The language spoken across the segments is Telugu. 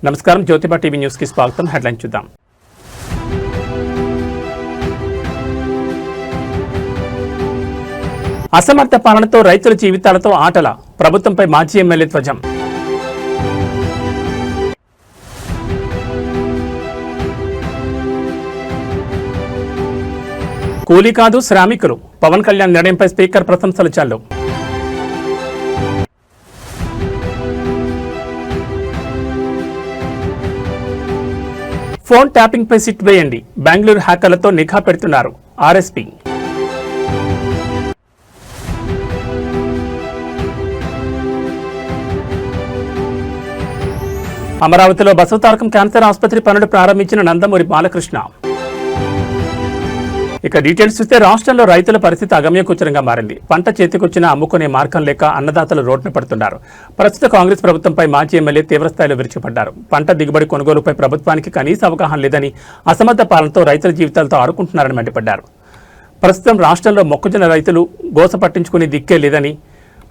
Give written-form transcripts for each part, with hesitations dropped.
నమస్కారం, జ్యోతిబా టీవీ న్యూస్ కి స్వాగతం. హెడ్లైన్ చూద్దాం. అసమర్థ పాలనతో రైతుల జీవితాలతో ఆటల, ప్రభుత్వంపై మాజీ ఎమ్మెల్యే ధ్వజం. కూలీ కాదు శ్రామికులు, పవన్ కళ్యాణ్ నిర్ణయంపై స్పీకర్ ప్రశంసలు చాలు. ఫోన్ ట్యాపింగ్ పై సిట్ వేయండి, బెంగళూరు హ్యాకర్లతో నిఘా పెడుతున్నారు ఆర్ఎస్పీ. అమరావతిలో బసవతారకం క్యాన్సర్ ఆసుపత్రి పనులు ప్రారంభించిన నందమూరి బాలకృష్ణ. ఇక డీటెయిల్స్ చూస్తే రాష్ట్రంలో రైతుల పరిస్థితి అగమ్యగోచరంగా మారింది. పంట చేతికొచ్చినా అమ్ముకునే మార్గం లేక అన్నదాతలు రోడ్డున పడుతున్నారు. ప్రస్తుత కాంగ్రెస్ ప్రభుత్వంపై మాజీ ఎమ్మెల్యే తీవ్రస్థాయిలో విరుచుపడ్డారు. పంట దిగుబడి కొనుగోలుపై ప్రభుత్వానికి కనీస అవగాహన లేదని, అసమర్థ పాలనతో రైతుల జీవితాలతో ఆడుకుంటున్నారని మండిపడ్డారు. ప్రస్తుతం రాష్ట్రంలో మొక్కజొన్న రైతులు గోస పట్టించుకునే దిక్కే లేదని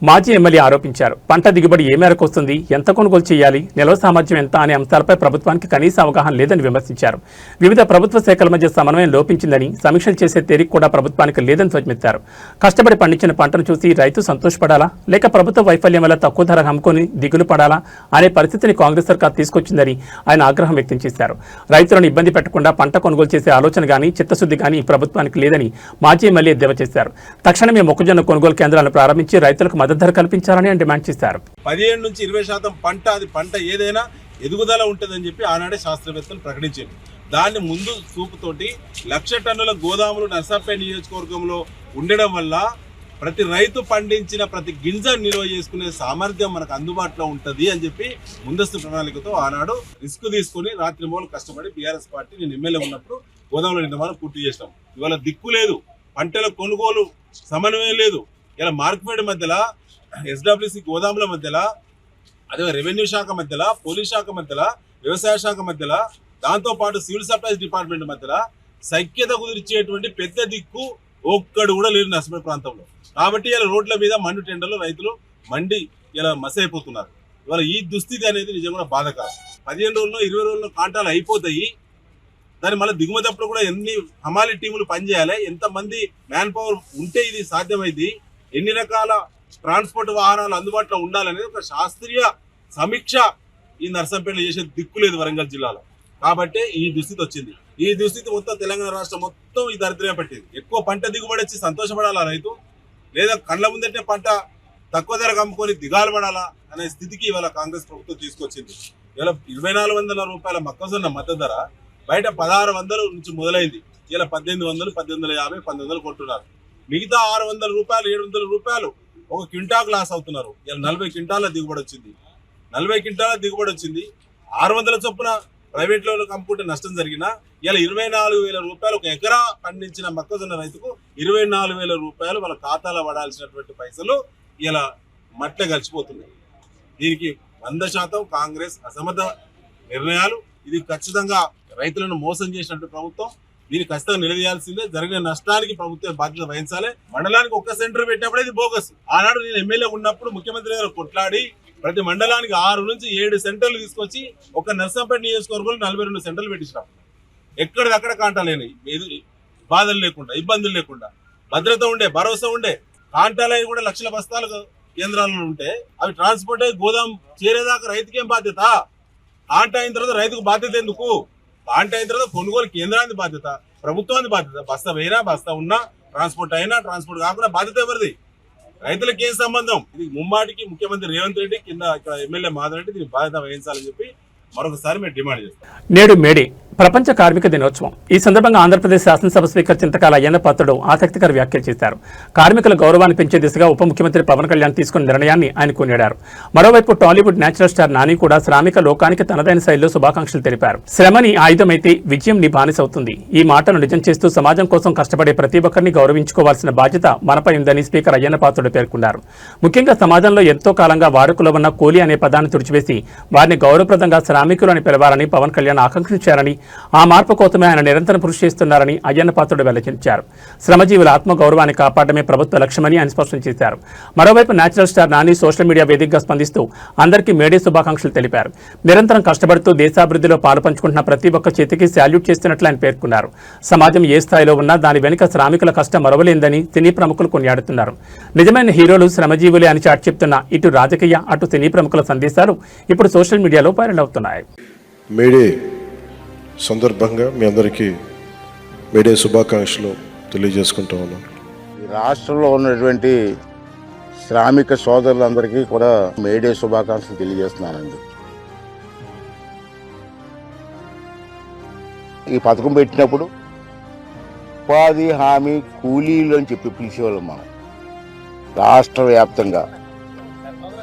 మాజీ ఎమ్మెల్యే ఆరోపించారు. పంట దిగుబడి ఏ మేరకు వస్తుంది, ఎంత కొనుగోలు చేయాలి, నిల్వ సామర్థ్యం ఎంత అనే అంశాలపై ప్రభుత్వానికి కనీస అవగాహన లేదని విమర్శించారు. వివిధ ప్రభుత్వ శాఖల మధ్య సమన్వయం లోపించిందని, సమీక్షలు చేసే తేరిక కూడా ప్రభుత్వానికి లేదని ధ్వజమెత్తారు. కష్టపడి పండించిన పంటను చూసి రైతు సంతోషపడాలా, లేక ప్రభుత్వ వైఫల్యం వల్ల తక్కువ ధర అమ్ముకొని దిగులు పడాలా అనే పరిస్థితిని కాంగ్రెస్ సర్కార్ తీసుకొచ్చిందని ఆయన ఆగ్రహం వ్యక్తం చేశారు. రైతులను ఇబ్బంది పెట్టకుండా పంట కొనుగోలు చేసే ఆలోచన గానీ చిత్తశుద్ధి గానీ ప్రభుత్వానికి లేదని మాజీ ఎమ్మెల్యే ఎద్దేవా చేశారు. తక్షణమే మొక్కజొన్న కొనుగోలు కేంద్రాలను ప్రారంభించి రైతులకు మద్దతు ధర కల్పించాలని డిమాండ్ చేశారు. 15 నుంచి 20% పంట ఏదైనా ఎదుగుదల ఉంటుందని చెప్పి ఆనాడే శాస్త్రవేత్తలు ప్రకటించారు. దాన్ని ముందు చూపుతోటి 1,00,000 టన్నుల గోదాములు నర్సాపేట నియోజకవర్గంలో ఉండడం వల్ల ప్రతి రైతు పండించిన ప్రతి గింజ నిల్వ చేసుకునే సామర్థ్యం మనకు అందుబాటులో ఉంటుంది అని చెప్పి ముందస్తు ప్రణాళికతో ఆనాడు రిస్క్ తీసుకుని రాత్రి మూలు కష్టపడి బీఆర్ఎస్ పార్టీ నేను ఎమ్మెల్యే ఉన్నప్పుడు గోదాముల నిర్మాణం పూర్తి చేసినాం. ఇవాళ దిక్కు లేదు, పంటల కొనుగోలు సమన్వయం లేదు. ఇలా మార్కెట్ మధ్యలో ఎస్డబ్ల్యూసి గోదాముల మధ్యలో, అదే రెవెన్యూ శాఖ మధ్యలో, పోలీస్ శాఖ మధ్యలో, వ్యవసాయ శాఖ మధ్యలో, దాంతోపాటు సివిల్ సప్లైస్ డిపార్ట్మెంట్ మధ్యలో సఖ్యత కుదిర్చేటువంటి పెద్ద దిక్కు ఒక్కడు కూడా లేరు నర్సపేట ప్రాంతంలో. కాబట్టి ఇలా రోడ్ల మీద మండు టెండర్లు రైతులు మండి ఇలా మసైపోతున్నారు. ఇవాళ ఈ దుస్థితి అనేది నిజంగా బాధకరం. 15 రోజుల్లో 20 రోజుల్లో కాంటాలు అయిపోతాయి. దాని మళ్ళీ దిగుమతప్పుడు కూడా ఎన్ని హమాలి టీములు పనిచేయాలి, ఎంతమంది మ్యాన్ పవర్ ఉంటే ఇది సాధ్యమైంది, ఎన్ని రకాల ట్రాన్స్పోర్ట్ వాహనాలు అందుబాటులో ఉండాలనేది ఒక శాస్త్రీయ సమీక్ష ఈ నర్సంపేటలో చేసే దిక్కు లేదు వరంగల్ జిల్లాలో. కాబట్టి ఈ దుస్థితి వచ్చింది. ఈ దుస్థితి మొత్తం తెలంగాణ రాష్ట్రం మొత్తం ఈ దరిద్రమే పట్టింది. ఎక్కువ పంట దిగుబడి వచ్చి సంతోషపడాలా రైతు, లేదా కళ్ళ ముందంటే పంట తక్కువ ధరకు అమ్ముకొని దిగాలు పడాలా అనే స్థితికి ఇవాళ కాంగ్రెస్ ప్రభుత్వం తీసుకొచ్చింది. ఇవాళ 2,400 రూపాయల మొక్కజొన్న మద్దతు ధర బయట 1,600 నుంచి మొదలైంది. ఇలా 1,800, 1,850, 1,900 కొంటున్నారు. మిగతా 600 రూపాయలు, 700 రూపాయలు ఒక క్వింటాకు లాస్ అవుతున్నారు. ఇలా 40 క్వింటాల దిగుబడి వచ్చింది. 40 క్వింటాల దిగుబడి వచ్చింది. 600 చొప్పున ప్రైవేట్లో అమ్ముకుంటే నష్టం జరిగినా ఇలా 24,000 రూపాయలు ఒక ఎకరా పండించిన మొక్కజొన్న రైతుకు 24,000 రూపాయలు వాళ్ళ ఖాతాలో పడాల్సినటువంటి పైసలు ఇలా మట్ల గడిచిపోతున్నాయి. దీనికి 100% కాంగ్రెస్ అసమర్థ నిర్ణయాలు. ఇది ఖచ్చితంగా రైతులను మోసం చేసినట్టు ప్రభుత్వం. దీన్ని ఖచ్చితంగా నిలదీయాల్సిందే. జరిగిన నష్టానికి ప్రభుత్వం బాధ్యత వహించాలి. మండలానికి ఒక్క సెంటర్ పెట్టినప్పుడు ఇది బోగస్. ఆనాడు నేను ఎమ్మెల్యే ఉన్నప్పుడు ముఖ్యమంత్రి గారు కొట్లాడి ప్రతి మండలానికి 6 నుంచి 7 సెంటర్లు తీసుకొచ్చి ఒక నర్సంపేట నియోజకవర్గంలో 42 సెంటర్లు పెట్టించినాం. ఎక్కడిదక్కడ కాంటాలేని బాధలు లేకుండా, ఇబ్బందులు లేకుండా, భద్రత ఉండే, భరోసా ఉండే. కాంటాలవి కూడా లక్షల బస్తాలు కేంద్రాలలో ఉంటే అవి ట్రాన్స్పోర్ట్ అయ్యి గోదాం చేరేదాకా రైతుకేం బాధ్యత? కాంటా అయిన తర్వాత రైతుకు బాధ్యత ఎందుకు? కాంటా అయిన తర్వాత కొనుగోలు కేంద్రానికి బాధ్యత, ప్రభుత్వానికి బాధ్యత. బస్తా అయినా, బస్తా ఉన్నా, ట్రాన్స్పోర్ట్ అయినా, ట్రాన్స్పోర్ట్ కాకుండా బాధ్యత ఎవరిది? రైతులకు ఏం సంబంధం? ఇది ముమ్మాటికి ముఖ్యమంత్రి రేవంత్ రెడ్డి, కింద ఇక్కడ ఎమ్మెల్యే మాధవరెడ్డి దీనికి బాధ్యత వహించాలని చెప్పి మరొకసారి మేము డిమాండ్ చేస్తాం. నేడు మేడే ప్రపంచ కార్మిక దినోత్సవం. ఈ సందర్భంగా ఆంధ్రప్రదేశ్ శాసనసభ స్పీకర్ చింతకాయల అయ్యన్న పాత్రుడు ఆసక్తికర వ్యాఖ్యలు చేశారు. కార్మికుల గౌరవాన్ని పెంచే దిశగా ఉప ముఖ్యమంత్రి పవన్ కళ్యాణ్ తీసుకున్న నిర్ణయాన్ని ఆయన కొనియాడారు. మరోవైపు టాలీవుడ్ నేచురల్ స్టార్ నాని కూడా శ్రామిక లోకానికి తనదైన శైలిలో శుభాకాంక్షలు తెలిపారు. శ్రమని ఆయుధమైతే విజయం నీ బానిసవుతుంది. ఈ మాటను నిజం చేస్తూ సమాజం కోసం కష్టపడే ప్రతి ఒక్కరిని గౌరవించుకోవాల్సిన బాధ్యత మనపై ఉందని స్పీకర్ అయ్యన్న పాత్రుడు పేర్కొన్నారు. ముఖ్యంగా సమాజంలో ఎంతో కాలంగా వాడుకలో ఉన్న కూలీ అనే పదాన్ని తుడిచివేసి వారిని గౌరవప్రదంగా శ్రామికులు అని పిలవాలని పవన్ కళ్యాణ్ ఆకాంక్షించారని ఆ మార్పు కోసమే ఆయన నిరంతరం కృషి చేస్తున్నారని అయ్యన్న పాత్రుడు వెల్లడించారు. శ్రమజీవుల ఆత్మగౌరవాన్ని కాపాడమే ప్రభుత్వ లక్ష్యమని ఆయన స్పష్టం చేశారు. మరోవైపు natural star Nani social media వేదికగా స్పందిస్తూ అందరికీ మేడే శుభాకాంక్షలు తెలిపారు. నిరంతరం కష్టపడుతూ దేశాభివృద్ధిలో పాలు పంచుకుంటున్న ప్రతి ఒక్క చేతికి శాల్యూట్ చేస్తున్నట్లు ఆయన పేర్కొన్నారు. సమాజం ఏ స్థాయిలో ఉన్నా దాని వెనుక శ్రామికుల కష్టం మరవలేందని సినీ ప్రముఖులు కొనియాడుతున్నారు. నిజమైన హీరోలు శ్రమజీవులే అని చాటి చెప్తున్న ఇటు రాజకీయ అటు సినీ ప్రముఖుల సందేశాలు ఇప్పుడు సోషల్ మీడియాలో వైరల్ అవుతున్నాయి. మేడే సందర్భంగా మీ అందరికీ మేడే శుభాకాంక్షలు తెలియజేసుకుంటా ఉన్నాను. ఈ రాష్ట్రంలో ఉన్నటువంటి శ్రామిక సోదరులందరికీ కూడా మేడే శుభాకాంక్షలు తెలియజేస్తున్నానండి. ఈ పథకం పెట్టినప్పుడు ఉపాధి హామీ కూలీలు అని చెప్పి పిలిచేవాళ్ళం మనం. రాష్ట్ర వ్యాప్తంగా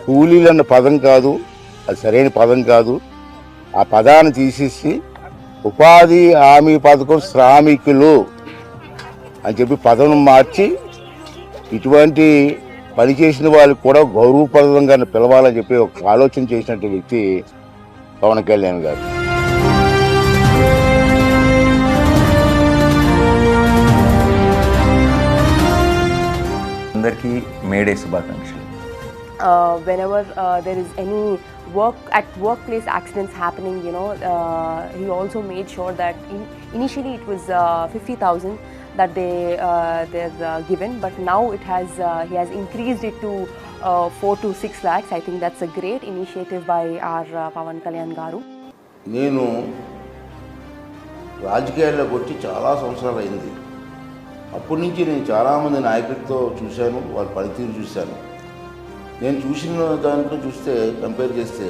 కూలీలు అన్న పదం కాదు, అది సరైన పదం కాదు. ఆ పదాన్ని తీసేసి ఉపాధి హామీ పథకం శ్రామికులు అని చెప్పి పదం మార్చి ఇటువంటి పని చేసిన వాళ్ళకి కూడా గౌరవప్రదంగా పిలవాలని చెప్పి ఒక ఆలోచన చేసినటువంటి వ్యక్తి పవన్ కళ్యాణ్ గారు. అందరికీ మేడే శుభాకాంక్షలు. Whenever there is any workplace accidents happening, he also made sure that initially it was 50,000 that they're given, but now he has increased it to 4 to 6 lakhs. I think that's a great initiative by our Pawan Kalyan Garu. నేను రాజకీయాల్లోకి వచ్చి చాలా సంవత్సరాలు అయింది. అప్పటి నుంచి నేను చాలామంది నాయకులతో చూశాను, వాళ్ళ పనితీరు చూశాను. నేను చూసిన దాంట్లో చూస్తే కంపేర్ చేస్తే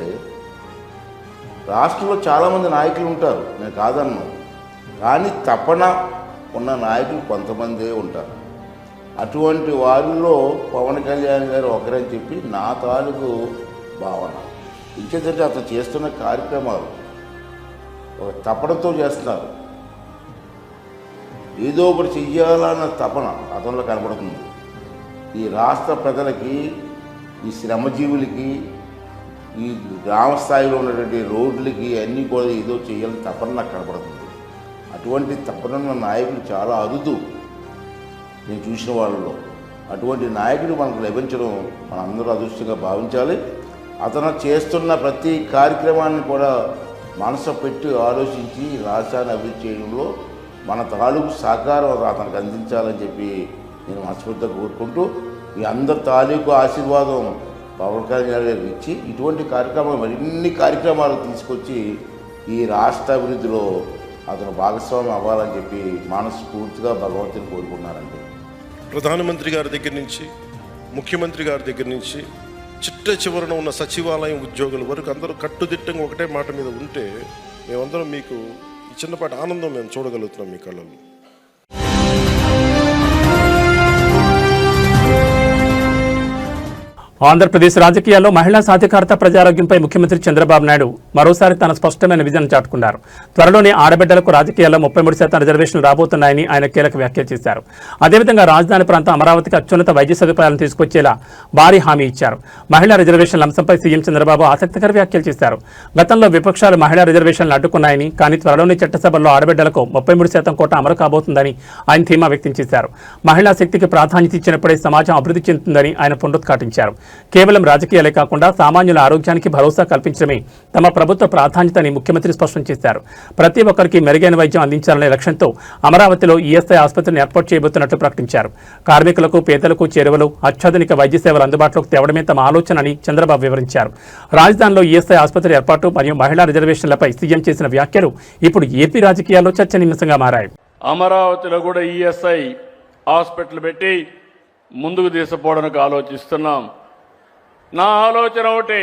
రాష్ట్రంలో చాలామంది నాయకులు ఉంటారు, నేను కాదన్నా. కానీ తపన ఉన్న నాయకులు కొంతమందే ఉంటారు. అటువంటి వారిలో పవన్ కళ్యాణ్ గారు ఒకరని చెప్పి నా తాలూకు భావన. ఇంకేంటంటే అతను చేస్తున్న కార్యక్రమాలు ఒక తపనతో చేస్తున్నారు. ఏదో ఒకటి చెయ్యాలన్న తపన అతనిలో కనపడుతుంది. ఈ రాష్ట్ర ప్రజలకి, ఈ శ్రమజీవులకి, ఈ గ్రామ స్థాయిలో ఉన్నటువంటి రోడ్లకి అన్నీ కూడా ఏదో చేయాలని తపన నాకు కనపడుతుంది. అటువంటి తపనున్న నాయకుడు చాలా అరుదు నేను చూసిన వాళ్ళలో. అటువంటి నాయకుడు మనకు లభించడం మనందరూ అదృష్టంగా భావించాలి. అతను చేస్తున్న ప్రతి కార్యక్రమాన్ని కూడా మనసు పెట్టి ఆలోచించి రాష్ట్రాన్ని అభివృద్ధి చేయడంలో మన తాలూకు సహకారం అతనికి అందించాలని చెప్పి నేను మనస్ఫూర్తిగా కోరుకుంటూ, ఈ అందరి తాలూకు ఆశీర్వాదం పవన్ కళ్యాణ్ గారికి ఇచ్చి ఇటువంటి కార్యక్రమాలు మరిన్ని కార్యక్రమాలు తీసుకొచ్చి ఈ రాష్ట్ర అభివృద్ధిలో అతను భాగస్వామి అవ్వాలని చెప్పి మనస్ఫూర్తిగా భగవంతుని కోరుకున్నారండి. ప్రధానమంత్రి గారి దగ్గర నుంచి, ముఖ్యమంత్రి గారి దగ్గర నుంచి, చిట్ట చివరన ఉన్న సచివాలయం ఉద్యోగుల వరకు అందరూ కట్టుదిట్టంగా ఒకటే మాట మీద ఉంటే మేమందరం మీకు ఈ చిన్నపాటి ఆనందం మేము చూడగలుగుతున్నాం మీ కళ్ళల్లో. ఆంధ్రప్రదేశ్ రాజకీయాల్లో మహిళా సాధికారత ప్రజారోగ్యంపై ముఖ్యమంత్రి చంద్రబాబు నాయుడు మరోసారి తన స్పష్టమైన విజన్ చాటుకున్నారు. త్వరలోనే ఆడబిడ్డలకు రాజకీయాల్లో 33% రిజర్వేషన్లు రాబోతున్నాయని ఆయన కీలక వ్యాఖ్యలు చేశారు. అదేవిధంగా రాజధాని ప్రాంతం అమరావతికి అత్యున్నత వైద్య సదుపాయాలను తీసుకొచ్చేలా భారీ హామీ ఇచ్చారు. మహిళా రిజర్వేషన్ల అంశంపై సీఎం చంద్రబాబు ఆసక్తికర వ్యాఖ్యలు చేశారు. గతంలో విపక్షాలు మహిళా రిజర్వేషన్లు అడ్డుకున్నాయని, కానీ త్వరలోనే చట్టసభల్లో ఆడబిడ్డలకు 33% కోట అమలు కాబోతుందని ఆయన ధీమా వ్యక్తం చేశారు. మహిళా శక్తికి ప్రాధాన్యత ఇచ్చినప్పుడే సమాజం అభివృద్ధి చెందుతుందని ఆయన పునరుద్ఘాటించారు. కేవలం రాజకీయాలే కాకుండా సామాన్యుల ఆరోగ్యానికి భరోసా కల్పించడమే తమ ప్రభుత్వ ప్రాధాన్యత అని ముఖ్యమంత్రి స్పష్టం చేశారు. ప్రతి ఒక్కరికి మెరుగైన వైద్యం అందించాలనే లక్ష్యంతో అమరావతిలో ఈఎస్ఐ ఆసుపత్రిని ఏర్పాటు చేయబోతున్నట్లు ప్రకటించారు. కార్మికులకు, పేదలకు చేరువలు, అత్యాధునిక వైద్య సేవలు అందుబాటులోకి తేవడమే తమ ఆలోచన అని చంద్రబాబు వివరించారు. రాజధానిలో ఈఎస్ఐ ఆసుపత్రి ఏర్పాటు మరియు మహిళా రిజర్వేషన్లపై సీఎం చేసిన వ్యాఖ్యలు ఇప్పుడు ఏపీ రాజకీయాల్లో చర్చనీయాంశంగా మారాయి. అమరావతిలో కూడా ఈఎస్ఐ హాస్పిటల్ పెట్టి ముందుకు తీసుకుపోవడానికి ఆలోచిస్తున్నాం. నా ఆలోచన ఒకటి,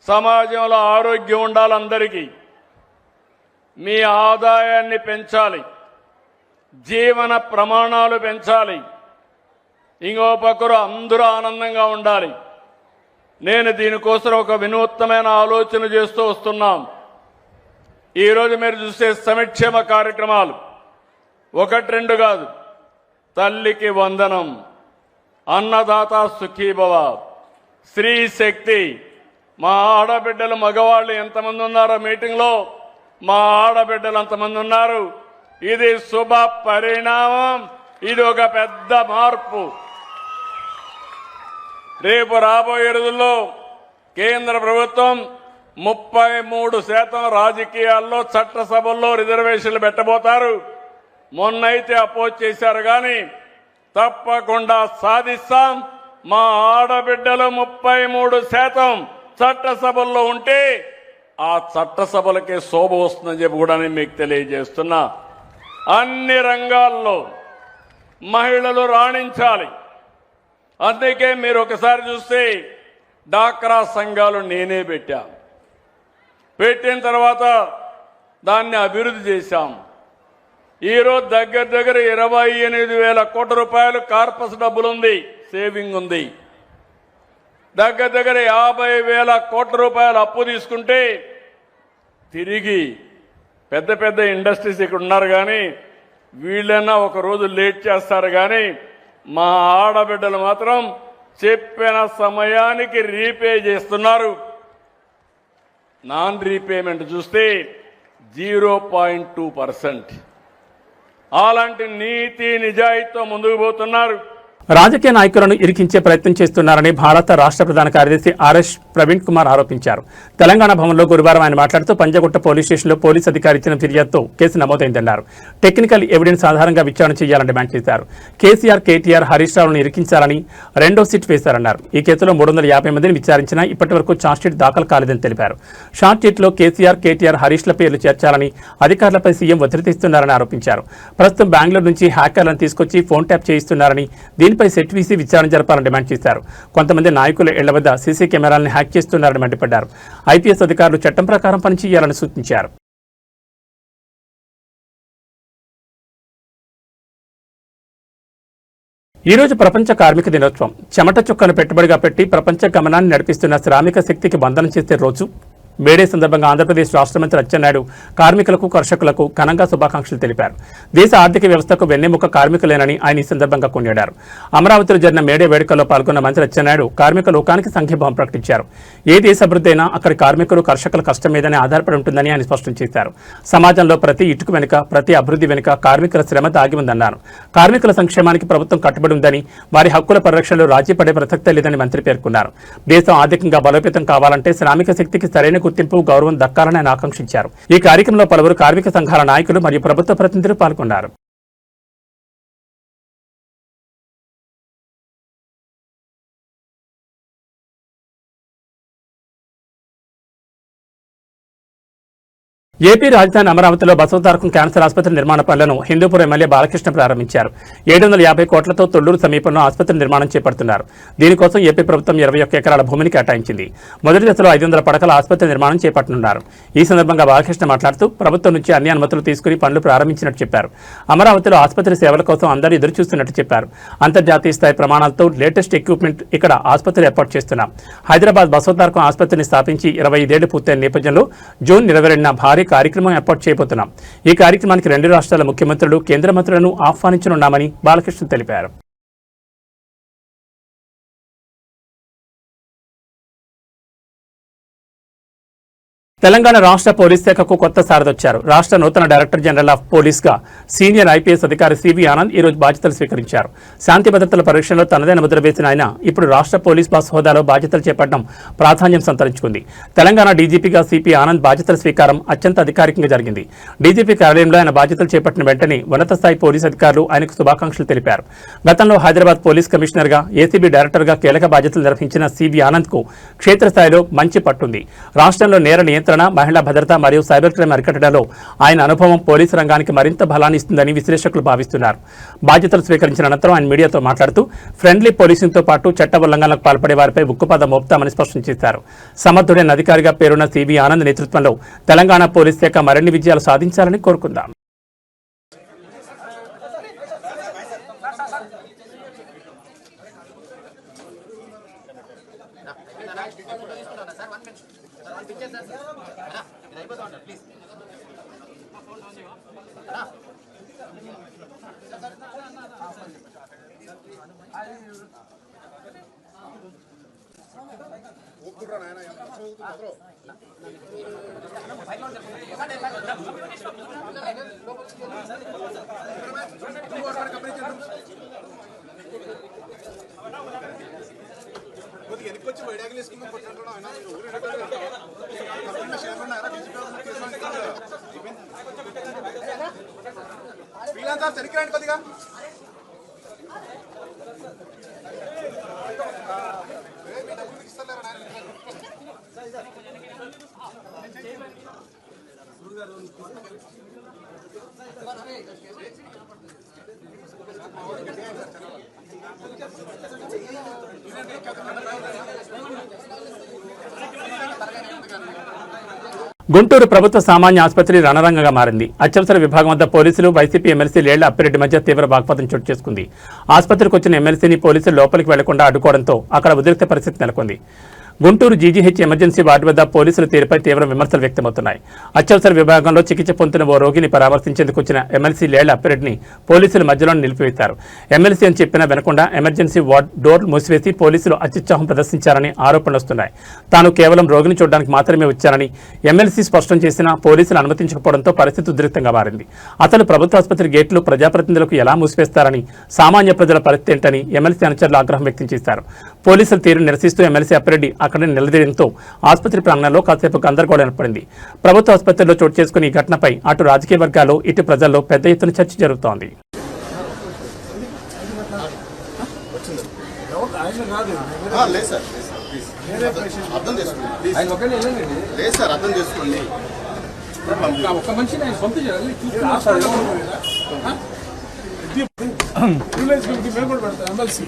సమాజంలో ఆరోగ్యం ఉండాలి, అందరికీ మీ ఆదాయాన్ని పెంచాలి, జీవన ప్రమాణాలు పెంచాలి, ఇంకో పక్కరు అందరూ ఆనందంగా ఉండాలి. నేను దీనికోసం ఒక వినూత్నమైన ఆలోచన చేస్తూ వస్తున్నాం. ఈరోజు మీరు చూసే సంక్షేమ కార్యక్రమాలు 1-2 కాదు. తల్లికి వందనం, అన్నదాత సుఖీభవ, స్త్రీ శక్తి. మా ఆడబిడ్డలు, మగవాళ్ళు ఎంతమంది ఉన్నారో మీటింగ్లో మా ఆడబిడ్డలు అంతమంది ఉన్నారు. ఇది శుభ పరిణామం. ఇది ఒక పెద్ద మార్పు. రేపు రాబోయే రోజుల్లో కేంద్ర ప్రభుత్వం 33% రాజకీయాల్లో చట్టసభల్లో రిజర్వేషన్లు పెట్టబోతారు. మొన్నైతే అపోజ్ చేశారు కానీ తప్పకుండా సాధిస్తాం. మా ఆడబిడ్డలు 33% చట్టసభల్లో ఉంటే ఆ చట్టసభలకే శోభ వస్తుందని చెప్పి కూడా నేను మీకు తెలియజేస్తున్నా. అన్ని రంగాల్లో మహిళలు రాణించాలి. అందుకే మీరు ఒకసారి చూస్తే డాక్రా సంఘాలు నేనే పెట్టిన తర్వాత దాన్ని అభివృద్ధి చేశాం. ఈరోజు దగ్గర 28,000 కోట్ల రూపాయలు కార్పస్ డబ్బులుంది, సేవింగ్ ఉంది. దగ్గర 50,000 కోట్ల రూపాయలు అప్పు తీసుకుంటే తిరిగి పెద్ద ఇండస్ట్రీస్ ఇక్కడ ఉన్నారు కానీ వీళ్ళన్నా ఒక రోజు లేట్ చేస్తారు కానీ మా ఆడబిడ్డలు మాత్రం చెప్పిన సమయానికి రీపే చేస్తున్నారు. నాన్ రీపేమెంట్ చూస్తే 0.2%. అలాంటి నీతి నిజాయితీతో ముందుకు పోతున్నారు. రాజకీయ నాయకులను ఇరికించే ప్రయత్నం చేస్తున్నారని భారత రాష్ట్ర ప్రధాన కార్యదర్శి ఆర్ఎస్ ప్రవీణ్ కుమార్ ఆరోపించారు. తెలంగాణ భవన్లో గురువారం ఆయన మాట్లాడుతూ పంజగుట్ట పోలీస్ స్టేషన్లో పోలీస్ అధికారి ఇచ్చిన ఫిర్యాదుతో కేసు నమోదైందన్నారు. టెక్నికల్ ఎవిడెన్స్ ఆధారంగా విచారణ చేయాలని డిమాండ్ చేశారు. కేసీఆర్, కేటీఆర్, హరీష్ రావులను ఇరికించాలని రెండో సిట్ వేశారన్నారు. ఈ కేసులో 350 మందిని విచారించినా ఇప్పటి వరకు ఛార్జ్షీట్ దాఖలు కాలేదని తెలిపారు. షార్ట్షీట్లో కేసీఆర్, కేటీఆర్, హరీష్ల పేర్లు చేర్చాలని అధికారులపై సీఎం ఒత్తిడి తెస్తున్నారని ఆరోపించారు. ప్రస్తుతం బెంగళూరు నుంచి హ్యాకర్లను తీసుకొచ్చి ఫోన్ ట్యాప్ చేయిస్తున్నారని దీనిపై సెట్ వీసీ విచారణ జరపాలని డిమాండ్ చేశారు. కొంతమంది నాయకుల ఇళ్ల వద్ద సీసీ కెమెరాలను హ్యాక్ చేస్తున్నారని మండిపడ్డారు. ఐపీఎస్ అధికారులు చట్టం ప్రకారం పనిచేయాలని సూచించారు. ఈ రోజు ప్రపంచ కార్మిక దినోత్సవం. చెమట చుక్కను పెట్టుబడిగా పెట్టి ప్రపంచ గమనాన్ని నడిపిస్తున్న శ్రామిక శక్తికి బంధనం చేసే రోజు. మేడే సందర్భంగా ఆంధ్రప్రదేశ్ రాష్ట్ర మంత్రి అచ్చెన్నాయుడు కార్మికులకు, కర్షకులకు ఘనంగా శుభాకాంక్షలు తెలిపారు. దేశ ఆర్థిక వ్యవస్థకు వెన్నెముక కార్మికులేనని ఆయన ఈ సందర్భంగా కొనియాడారు. అమరావతిలో జరిగిన మేడే వేడుకల్లో పాల్గొన్న మంత్రి అచ్చెన్నాయుడు కార్మిక లోకానికి సంఘీభావం ప్రకటించారు. ఏ దేశ అభివృద్ధి అయినా అక్కడి కార్మికులు, కర్షకుల కష్టం మీదనే ఆధారపడి ఉంటుందని ఆయన స్పష్టం చేశారు. సమాజంలో ప్రతి ఇటుకు వెనుక, ప్రతి అభివృద్ధి వెనుక కార్మికుల శ్రమ దాగి ఉందన్నారు. కార్మికుల సంక్షేమానికి ప్రభుత్వం కట్టుబడి ఉందని, వారి హక్కుల పరిరక్షణలో రాజీ పడే ప్రసక్తే లేదని మంత్రి పేర్కొన్నారు. దేశం ఆర్థికంగా బలోపేతం కావాలంటే శ్రామిక శక్తికి సరైన గుర్తింపు, గౌరవం దక్కాలని ఆయన ఆకాంక్షించారు. ఈ కార్యక్రమంలో పలువురు కార్మిక సంఘాల నాయకులు మరియు ప్రభుత్వ ప్రతినిధులు పాల్గొన్నారు. ఏపీ రాజధాని అమరావతిలో బసవతారకం క్యాన్సర్ ఆసుపత్రి నిర్మాణ పనులను హిందూపూర్ ఎమ్మెల్యే బాలకృష్ణ ప్రారంభించారు. 750 కోట్లతో తొళ్లూరు సమీపంలో ఆసుపత్రి నిర్మాణం చేపడుతున్నారు. దీనికోసం ఏపీ ప్రభుత్వం 21 ఎకరాల భూమిని కేటాయించింది. మొదటి దశలో 500 పడకల ఆసుపత్రి నిర్మాణం చేపట్టనున్నారు. ఈ సందర్భంగా బాలకృష్ణ మాట్లాడుతూ ప్రభుత్వం నుంచి అన్ని అనుమతులు తీసుకుని పనులు ప్రారంభించినట్టు చెప్పారు. అమరావతిలో ఆసుపత్రి సేవల కోసం అందరూ ఎదురు చూస్తున్నట్టు చెప్పారు. అంతర్జాతీయ స్థాయి ప్రమాణాలతో లేటెస్ట్ ఎక్విప్మెంట్ ఇక్కడ ఆసుపత్రి ఏర్పాటు చేస్తున్నాం. హైదరాబాద్ బసవతారకం ఆసుపత్రిని స్థాపించి 25 ఏళ్లు పూర్తయిన నేపథ్యంలో జూన్ 22న భారీ కార్యక్రమం ఏర్పాటు చేయబోతున్నాం. ఈ కార్యక్రమానికి 2 రాష్ట్రాల ముఖ్యమంత్రులు, కేంద్ర మంత్రులను ఆహ్వానించనున్నామని బాలకృష్ణ తెలిపారు. తెలంగాణ రాష్ట్ర పోలీస్ శాఖకు కొత్త సారథొచ్చారు. రాష్ట్ర నూతన డైరెక్టర్ జనరల్ ఆఫ్ పోలీస్గా సీనియర్ ఐపీఎస్ అధికారి సివి ఆనంద్ ఈ రోజు బాధ్యతలు స్వీకరించారు. శాంతి భద్రతల పరీక్షలో తనదైన ముద్ర వేసిన ఆయన ఇప్పుడు రాష్ట్ర పోలీస్ బాస్ హోదాలో బాధ్యతలు చేపట్టడం ప్రాధాన్యం సంతరించుకుంది. తెలంగాణ డీజీపీగా సిపి ఆనంద్ బాధ్యతల స్వీకారం అత్యంత అధికారికంగా జరిగింది. డీజీపీ కార్యాలయంలో ఆయన బాధ్యతలు చేపట్టిన వెంటనే ఉన్నత స్థాయి పోలీస్ అధికారులు ఆయనకు శుభాకాంక్షలు తెలిపారు. గతంలో హైదరాబాద్ పోలీస్ కమిషనర్గా, ఏసీబీ డైరెక్టర్గా కీలక బాధ్యతలు నిర్వహించిన సివి ఆనంద్కు క్షేత్రస్థాయిలో మంచి పట్టుంది. రాష్ట్రంలో నేర నియంత్రణ, మహిళా భద్రత మరియు సైబర్ క్రైమ్ అరికట్టడంలో ఆయన అనుభవం పోలీసు రంగానికి మరింత బలాన్ని ఇస్తుందని విశ్లేషకులు భావిస్తున్నారు. బాధ్యతలు స్వీకరించిన అనంతరం ఆయన మీడియాతో మాట్లాడుతూ ఫ్రెండ్లీ పోలీసింగ్తో పాటు చట్ట ఉల్లంఘనలకు పాల్పడే వారిపై ఉక్కుపాదం మోపుతామని స్పష్టం చేశారు. సమర్థుడైన అధికారిగా పేరున్న సివి ఆనంద్ నేతృత్వంలో తెలంగాణ పోలీస్ శాఖ మరిన్ని విజయాలు సాధించాలని కోరుకుందాం. ఓ కొద్దిగా గుంటూరు ప్రభుత్వ సామాన్య ఆసుపత్రి రణరంగంగా మారింది. అత్యవసర విభాగం వద్ద పోలీసులు, వైసీపీ ఎమ్మెల్సీ లేళ్ల అప్పిరెడ్డి మధ్య తీవ్ర వాగ్వాదం చోటు చేసుకుంది. ఆసుపత్రికి వచ్చిన ఎమ్మెల్సీని పోలీసులు లోపలికి వెళ్లకుండా అడ్డుకోవడంతో అక్కడ ఉద్రిక్త పరిస్థితి నెలకొంది. గుంటూరు జీజీహెచ్ ఎమర్జెన్సీ వార్డు వద్ద పోలీసుల తీరుపై తీవ్ర విమర్శలు వ్యక్తమవుతున్నాయి. అత్యవసర విభాగంలో చికిత్స పొందుతున్న ఓ రోగిని పరామర్శించేందుకు వచ్చిన ఎమ్మెల్సీ లేళ్ల అప్పిరెడ్డిని పోలీసులు మధ్యలో నిలిపివేశారు. ఎమ్మెల్సీ అని చెప్పినా వినకుండా ఎమర్జెన్సీ వార్డు డోర్ మూసివేసి పోలీసులు అత్యుత్సాహం ప్రదర్శించారని ఆరోపణలు వస్తున్నాయి. తాను కేవలం రోగిని చూడడానికి మాత్రమే వచ్చారని ఎమ్మెల్సీ స్పష్టం చేసినా పోలీసులు అనుమతించకపోవడంతో పరిస్థితి ఉద్రిక్తంగా మారింది. అసలు ప్రభుత్వ ఆసుపత్రి గేట్లు ప్రజాప్రతినిధులకు ఎలా మూసివేస్తారని, సామాన్య ప్రజల పరిస్థితి ఏంటని ఎమ్మెల్సీ అనుచరులు ఆగ్రహం వ్యక్తం చేశారు. పోలీసుల తీరును నిరసిస్తూ ఎమ్మెల్సీ అప్పిరెడ్డి అక్కడే నిలదీయడంతో ఆసుపత్రి ప్రాంగణంలో కాసేపు గందరగోళం ఏర్పడింది. ప్రభుత్వ ఆసుపత్రిలో చోటు చేసుకున్న ఈ ఘటనపై అటు రాజకీయ వర్గాల్లో ఇటు ప్రజల్లో పెద్ద ఎత్తున చర్చ జరుగుతోంది.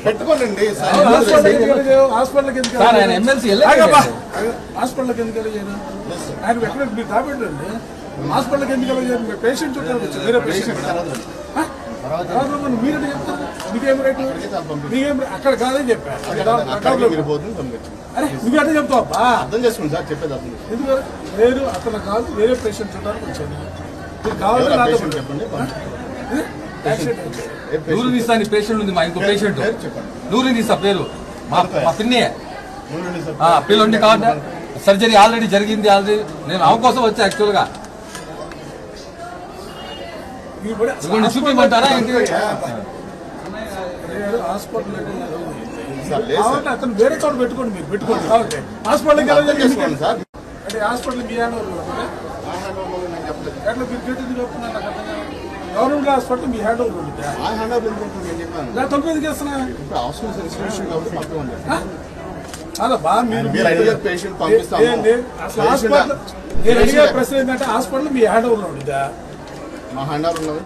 పెట్టుకోండి హాస్పిటల్కి ఎందుకు ఆయన ఎక్కడ మీరు కాబట్టండి హాస్పిటల్కి ఎందుకు పేషెంట్ చుట్టారు వేరే పేషెంట్ మీరు చెప్తారు మీకేం రేటు మీకేం అక్కడ కాదని చెప్పారు. నువ్వు అట్లా చెప్తావు అర్థం చేసుకోండి సార్ చెప్పేది అర్థం ఎందుకు నేను అతను కాదు వేరే పేషెంట్ చుట్టానికి వచ్చాను. మీరు కావాలి చెప్పండి. నూరు తీసా పేషెంట్ ఉంది, మా ఇంకో పేషెంట్ నూరు తీసా పేరు మా పిన్ని పిల్లండి కావాలి. సర్జరీ ఆల్రెడీ జరిగింది. ఆల్రెడీ నేను అవకాశం వచ్చా యాక్చువల్గా చూపించమంటారా ఏంటి? అతను వేరే చోట పెట్టుకోండి. మీరు పెట్టుకోండి హాస్పిటల్కి అంటే హాస్పిటల్ మీ ఎట్లా మీరు గెట్ చెప్తున్నారు నాకు అర్థం కాదు. గవర్నమెంట్ హాస్పిటల్ మీ హ్యాండ్ ఓవర్ ఉంటుంది. తొమ్మిది ఎందుకు చేస్తున్నా అలా బాగా మీరు అడిగే ప్రశ్న ఏంటంటే హాస్పిటల్ మీ హ్యాండ్ ఓవర్ ఉంటుందా?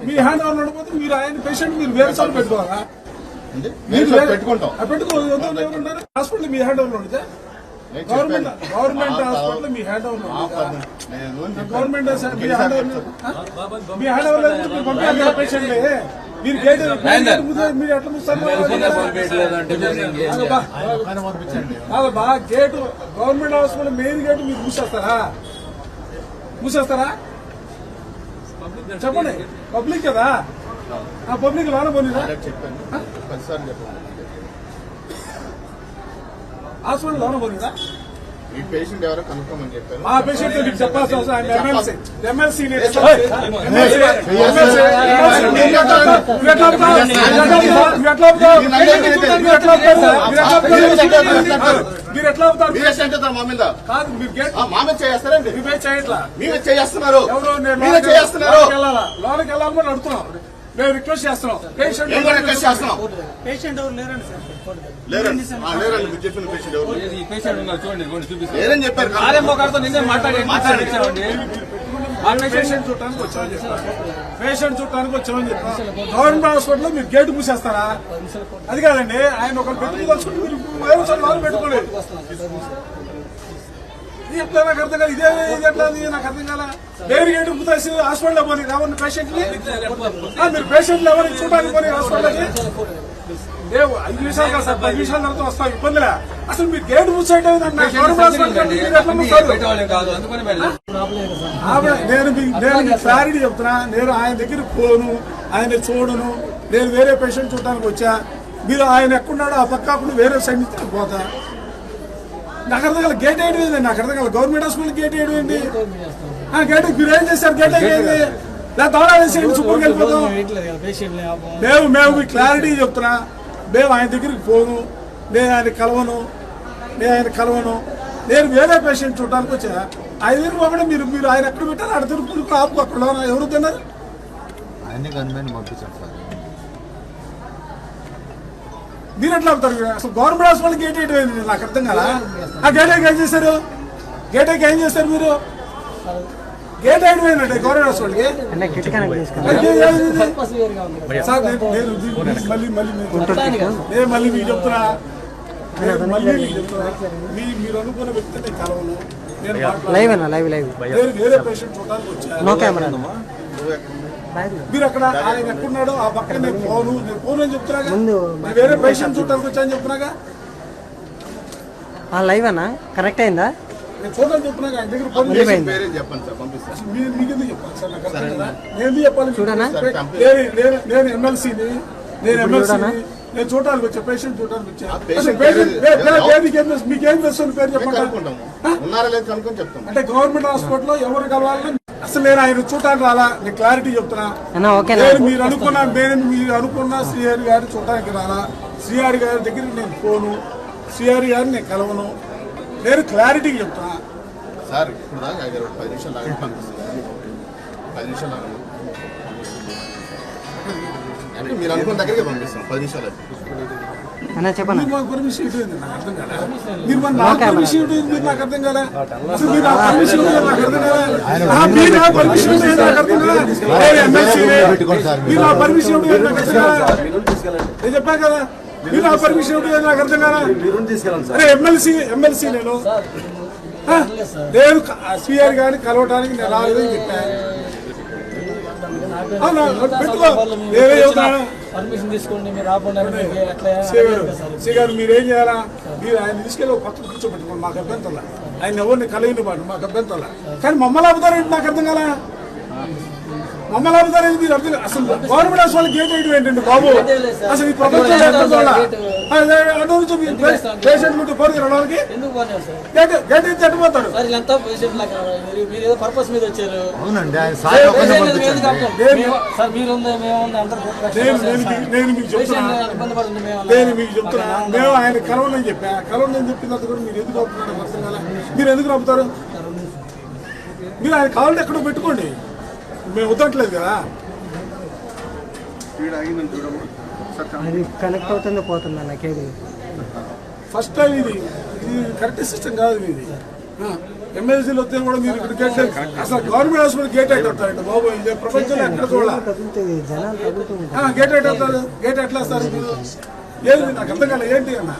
మీ హ్యాండ్ ఓవర్ ఉండకపోతే మీరు ఆయన పేషెంట్ మీరు వేరే చోట పెట్టుకోవాలా? పెట్టుకోవాలి. హాస్పిటల్ మీ హ్యాండ్ ఓవర్ ఉంటుందా? గవర్నమెంట్ హాస్పిటల్ మీ హ్యాండ్ ఓవర్ గవర్నమెంట్ మీ హ్యాండ్ ఓవర్ లేదు. మీరు పంపించాలి పేషెంట్ మీరు మీరు ఎట్లా ముస్తారు? బాగా gate government hospital main gate మీరు మూసేస్తారా? చెప్పండి. పబ్లిక్ కదా, ఆ పబ్లిక్ లోన పోనీరా? హాస్పిటల్ లోన పోనీరా? ఈ పేషెంట్ ఎవరో కనుక్కోమని చెప్పారు. మా పేషెంట్ మీకు చెప్పాల్సిన అవసరం ఎమ్మెల్సీ మీరు ఎట్లా అవుతారు? మా మీద కాదు మీరు గేట్ మా మీద చేస్తారండి. మీరే చేయట్లా, మీరే చేస్తున్నారు. ఎవరో లోనకి వెళ్ళాలని అడుగుతున్నాం. మేము రిక్వెస్ట్ చేస్తున్నాం. పేషెంట్ ఎవరు లేరండి సార్? లేరండి మీరు చెప్పిన పేషెంట్ ఎవరు చూడండి చూపిస్తాను లేరని చెప్పారు. నిన్నే మాట్లాడి పేషెంట్ చూడటానికి వచ్చామని చెప్పారు. పేషెంట్ చూడటానికి వచ్చామని చెప్పారు. గవర్నమెంట్ హాస్పిటల్లో మీరు గేటు మూసేస్తారా? అది కాదండి, ఆయన ఒకరు పెట్టుకోదలుచుకుంటే మీరు వైరస్ పెట్టుకోలేదు. ఎట్లా నాకు అర్థం కాదు. ఇది ఎట్లా నాకు అర్థం కాల. వేరే గేటు మూసేసి హాస్పిటల్లో పోనీ రావండి పేషెంట్ ని. మీరు పేషెంట్లు ఎవరికి చూడడానికి పోనీ హాస్పిటల్కి 5 నిమిషాలు కాదు సార్, 10 నిమిషాల తర్వాత వస్తాం. ఇబ్బందిలే. అసలు మీరు గేటు మూసేయడం నేను క్లారిటీ చెప్తున్నా. నేను ఆయన దగ్గరికి పోను, ఆయన చూడను. నేను వేరే పేషెంట్ చూడటానికి వచ్చా. మీరు ఆయన ఎక్కడున్నాడో ఆ పక్కకుండా వేరే సైడ్ నుంచి పోతా. నాకు అర్థం కాల. గేట్ వేయడం ఏంటి? నాకు అర్థం కాల. గవర్నమెంట్ హాస్పిటల్ గేట్ వేయడం ఏంటి? గేట్ మీరు ఏం చేశారు? గేట్ అయ్యేది లేదా దౌరా వేసేయండి, సూపర్కి వెళ్ళిపోతాం. మేము మీ క్లారిటీ చెప్తున్నా. మేము ఆయన దగ్గరికి పోను, నేను ఆయన కలవను. నేను వేరే పేషెంట్ చూడడానికి వచ్చా. ఆయన దగ్గర పోకుండా మీరు ఆయన ఎక్కడ పెట్టారు? ఆడ తిరుపతి ఆపు అక్కడ ఎవరు తిన్నారు? మీరు ఎట్లా అవుతారు? అసలు గవర్నమెంట్ హాస్పిటల్ గేట్ వేయడం నాకు అర్థం కదా. ఆ గేట్ ఏం చేశారు? ఏం చేస్తారు మీరు? గేట్ వేయడం ఏంటంటే గవర్నమెంట్ హాస్పిటల్కి మళ్ళీ మీకు చెప్తున్నా. మీరు అనుకున్న వ్యక్తిని కలవను. వేరే పేషెంట్ చూడడానికి వచ్చాను. మీరు అక్కడ ఆయన ఎక్కడున్నాడో ఆ పక్కన నేను పోను అని చెప్తున్నాగా. వేరే పేషెంట్ చూడడానికి వచ్చాను చెప్తున్నాగా. లైవ్ అన్నా కరెక్ట్ అయిందా? నేను చూడాలని చెప్తున్నాగా. ఆయన దగ్గర ఫోన్ మీకెందుకు చెప్పాలి సార్? నాకు అర్థం కదా. నేను ఎందుకు చెప్పాలి? చూడనా? నేను ఎమ్మెల్సీని నేను చూడడానికి వచ్చా, పేషెంట్ చూడడానికి వచ్చా. మీకేం తెలుస్తుంది పేరు చెప్పండి. అంటే గవర్నమెంట్ హాస్పిటల్లో ఎవరు కలవాలని అసలు నేను ఆయన చూడడానికి రాలా. నేను క్లారిటీ చెప్తున్నా. మీరు అనుకున్న శ్రీహరి గారిని చూడడానికి రాలా. శ్రీహరి గారి దగ్గరికి నేను పోను, శ్రీహరి గారిని నేను కలవను. నేను క్లారిటీకి చెప్తున్నా సార్. ఇప్పుడు దాకా 10 నిమిషాలు అంటే మీరు అనుకున్న దగ్గరికి పంపిస్తాం. 10 నిమిషాలు చెప్పండి. పర్మిషన్ ఇవ్వండి, నాకు అర్థం కాలే. మీరు పర్మిషన్ ఇవ్వండి, నాకు అర్థం కాలే. అసలు మీరు పర్మిషన్ ఇవ్వండి, నాకు అర్థం కాలే. మీరు పర్మిషన్ ఇవ్వండి, నాకు అర్థం కాలే. మీరు పర్మిషన్ ఇవ్వండి, నాకు అర్థం కాలే. నేను చెప్పాను కదా, మీరు పర్మిషన్ ఇవ్వండి, నాకు అర్థం కాలే. అరే ఎమ్మెల్సీ నేను శ్రీహరి గారిని కలవడానికి నేను రాలేదని చెప్పాను. మీరేం చేయాలా? మీరు ఆయన తీసుకెళ్ళి ఒక పక్కన కూర్చోబెట్టుకోండి, మాకు అభ్యంతరం. ఆయన ఎవరిని కలిగిన పాటు మాకు అభ్యంతరం. కానీ మమ్మల్ని ఆపుతారేంటి నాకు అర్థం కాలే. మమ్మల్ని ఆపుతారేంటి మీరు అర్థం? అసలు గవర్నమెంట్ హాస్పిటల్ గేట్ వేయడం ఏంటండి బాబు? అసలు ఈ ప్రపంచంలో పేషెంట్ ముందు పోరు రావడానికి గేట్ వేసి చచ్చిపోతాడు. నేను మీకు చెప్తున్నా. మేము ఆయన కలవనని చెప్పినంత కూడా మీరు ఎందుకు ఆపుతున్నారు? అర్థం కాలే. మీరు ఎందుకు ఆపుతారు? మీరు ఆయన కావాలంటే ఎక్కడో పెట్టుకోండి, మేము వద్దట్లేదు కదా. కనెక్ట్ అవుతుందో పోతుందా నాకేది? ఫస్ట్ టైం ఇది కరెక్ట్ సిస్టమ్ కాదు ఇది. ఎమ్మెల్సీలు వస్తే కూడా మీరు ఇక్కడ గేట్ అసలు గవర్నమెంట్ హాస్పిటల్ గేట్ అయితే వస్తారంట బాబు. ఇదే ప్రపంచంలో ఎక్కడ చూడాలి గేట్ అయితే వస్తారు. గేట్ ఎట్లా వస్తారు మీరు? ఏంటి నాకు అర్థం కాలే. ఏంటి అన్న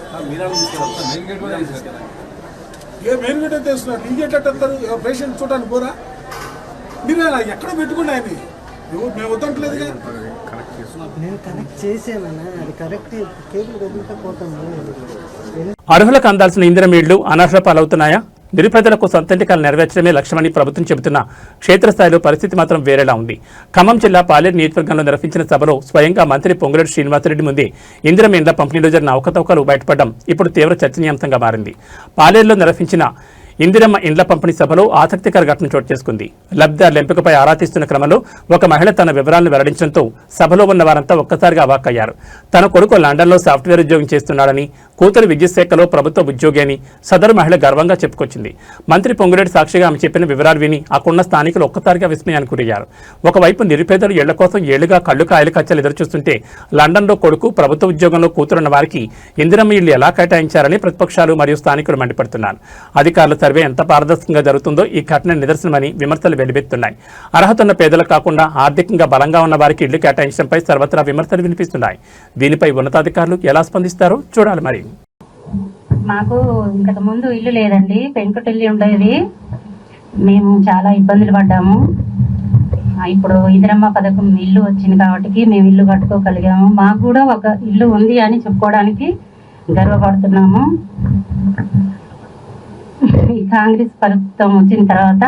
మెయిన్ గేట్ అయితే వేస్తున్నారు, ఈ గేట్ ఎట్లా వస్తారు? పేషెంట్ చూడడానికి పోరా? మీరు ఎక్కడ పెట్టుకోండి ఆయన. మేము వద్దట్లేదుగా. నేను కనెక్ట్ చేసానన్నా, అది కరెక్ట్ కేబుల్ కదిలితే పోతాను. అర్హులకు అందాల్సిన ఇందిరమ్మ ఇళ్లు అనర్హుల పాలవుతున్నాయా? నిరుపేదలకు సొంతంటికాలు నెరవేర్చడమే లక్ష్యమని ప్రభుత్వం చెబుతున్న క్షేత్రస్థాయిలో పరిస్థితి మాత్రం వేరేలా ఉంది. ఖమ్మం జిల్లా పాలేరు నియోజకవర్గంలో నిర్వహించిన సభలో స్వయంగా మంత్రి పొంగులేటి శ్రీనివాసరెడ్డి ముందే ఇందిరమ్మ ఇండ్ల పంపిణీలో జరిగిన అవకతవకలు బయటపడడం ఇప్పుడు తీవ్ర చర్చనీయాంశంగా మారింది. పాలేరులో నిర్వహించిన ఇందిరమ్మ ఇండ్ల పంపిణీ సభలో ఆసక్తికర ఘటన చోటు చేసుకుంది. లబ్ధిదారుల ఎంపికపై ఆరా తీస్తున్న క్రమంలో ఒక మహిళ తన వివరాలను వెల్లడించడంతో సభలో ఉన్న వారంతా ఒక్కసారిగా అవాక్కయ్యారు. తన కొడుకు లండన్లో సాఫ్ట్వేర్ ఉద్యోగం చేస్తున్నాడని, కూతురు విద్యుత్ శాఖలో ప్రభుత్వ ఉద్యోగి అని సదరు మహిళ గర్వంగా చెప్పుకొచ్చింది. మంత్రి పొంగులేటి సాక్షిగా ఆమె చెప్పిన వివరాలు విని అక్కడున్న స్థానికులు ఒక్కసారిగా విస్మయానికి గురయ్యారు. ఒకవైపు నిరుపేదలు ఇళ్ల కోసం ఏళ్లుగా కళ్ళు కాయలు కచ్చలు ఎదురుచూస్తుంటే లండన్లో కొడుకు, ప్రభుత్వ ఉద్యోగంలో కూతురున్న వారికి ఇందిరమ్మ ఇళ్లు ఎలా కేటాయించారని ప్రతిపక్షాలు మరియు స్థానికులు మండిపడుతున్నారు. అధికారుల సర్వే ఎంత పారదర్శకంగా జరుగుతుందో ఈ ఘటన నిదర్శనమని విమర్శలు వెలువెత్తున్నాయి. అర్హత ఉన్న పేదలకు కాకుండా ఆర్థికంగా బలంగా ఉన్న వారికి ఇళ్లు కేటాయించడంపై సర్వత్రా విమర్శలు వినిపిస్తున్నాయి. దీనిపై ఉన్నతాధికారులు ఎలా స్పందిస్తారో చూడాలి. మరి మాకు ఇంతకు ముందు ఇల్లు లేదండి, పెంకుటిల్లు ఉండేది. మేము చాలా ఇబ్బందులు పడ్డాము. ఇప్పుడు ఇందిరమ్మ పథకం ఇల్లు వచ్చింది కాబట్టి మేము ఇల్లు కట్టుకోగలిగాము. మాకు కూడా ఒక ఇల్లు ఉంది అని చెప్పుకోవడానికి గర్వపడుతున్నాము. ఈ కాంగ్రెస్ ప్రభుత్వం వచ్చిన తర్వాత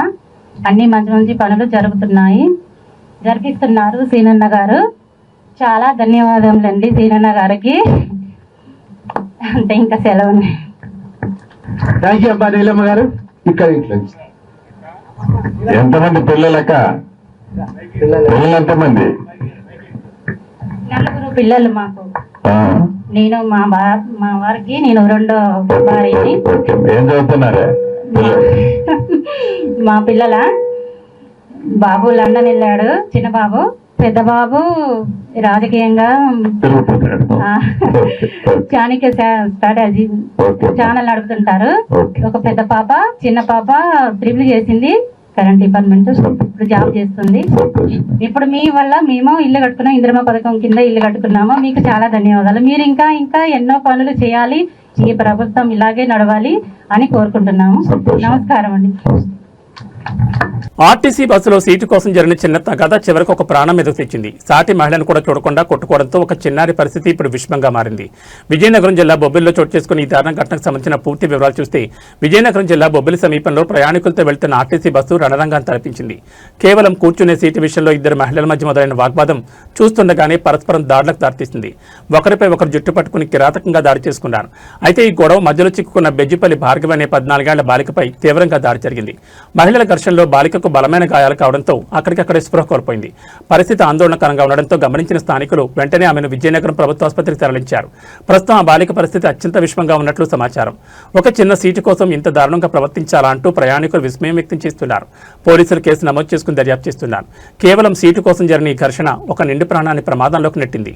అన్ని మంచి మంచి పనులు జరిపిస్తున్నారు సీనన్న గారు. చాలా ధన్యవాదములండి సీనన్న గారికి. అంటే ఇంకా సెలవు. థ్యాంక్ యూ అబ్బా నీలమ్మ గారు. ఇక్కడ ఎంతమంది పిల్లలక? పిల్లలు ఎంతమంది? 4 పిల్లలు మాకు. నేను మా వారికి నేను 2వ భార్యని. ఏం చదువుతున్నారా? మా పిల్లల బాబు లండన్ వెళ్ళాడు, చిన్న బాబు. పెద్ద బాబు రాజకీయంగా చాణక్య స్ట్రాటజీ ఛానల్ నడుపుతుంటారు. ఒక పెద్ద పాప, చిన్న పాప ట్రిపుల్ చేసింది, కరెంట్ డిపార్ట్మెంట్, ఇప్పుడు జాబ్ చేస్తుంది. ఇప్పుడు మీ వల్ల మేము ఇల్లు కట్టుకున్నాం, ఇందిరమ్మ పథకం కింద ఇల్లు కట్టుకున్నాము. మీకు చాలా ధన్యవాదాలు. మీరు ఇంకా ఎన్నో పనులు చేయాలి, ఈ ప్రభుత్వం ఇలాగే నడవాలి అని కోరుకుంటున్నాము. నమస్కారం అండి. ఆర్టీసీ బస్సులో సీటు కోసం జరిగిన చిన్న తగాదా చివరికి ఒక ప్రాణం మీదకు తెచ్చింది. సాటి మహిళను కూడా చూడకుండా కొట్టుకోవడంతో ఒక చిన్నారి పరిస్థితి ఇప్పుడు విషమంగా మారింది. విజయనగరం జిల్లా బొబ్బిలిలో చోటు చేసుకుని ఈ దారుణ ఘటనకు సంబంధించిన పూర్తి వివరాలు చూస్తే విజయనగరం జిల్లా బొబ్బిలి సమీపంలో ప్రయాణికులతో వెళ్తున్న ఆర్టీసీ బస్సు రణరంగాన్ని తలపించింది. కేవలం కూర్చునే సీటు విషయంలో 2 మహిళల మధ్య మొదలైన వాగ్వాదం చూస్తుండగానే పరస్పరం దాడులకు దారితీసింది. ఒకరిపై ఒకరు జుట్టు పట్టుకుని కిరాతకంగా దాడి చేసుకున్నారు. అయితే ఈ గొడవ మధ్యలో చిక్కుకున్న బెజ్జిపల్లి భార్గవి అనే 14 ఏళ్ల బాలికపై తీవ్రంగా దాడి జరిగింది. మహిళల ఘర్షణలో బాలికకు బలమైన గాయాలు కావడంతో అక్కడికక్కడే స్పృహ కోల్పోయింది. పరిస్థితి ఆందోళనకరంగా ఉండడంతో గమనించిన స్థానికులు వెంటనే ఆమెను విజయనగరం ప్రభుత్వ ఆసుపత్రికి తరలించారు. ప్రస్తుతం ఆ బాలిక పరిస్థితి అత్యంత విషమంగా ఉన్నట్లు సమాచారం. ఒక చిన్న సీటు కోసం ఇంత దారుణంగా ప్రవర్తించాలా అంటూ ప్రయాణికులు విస్మయం వ్యక్తం చేస్తున్నారు. పోలీసులు కేసు నమోదు చేసుకుని దర్యాప్తు చేస్తున్నారు. కేవలం సీటు కోసం జరిగిన ఈ ఘర్షణ ఒక నిండు ప్రాణాన్ని ప్రమాదంలోకి నెట్టింది.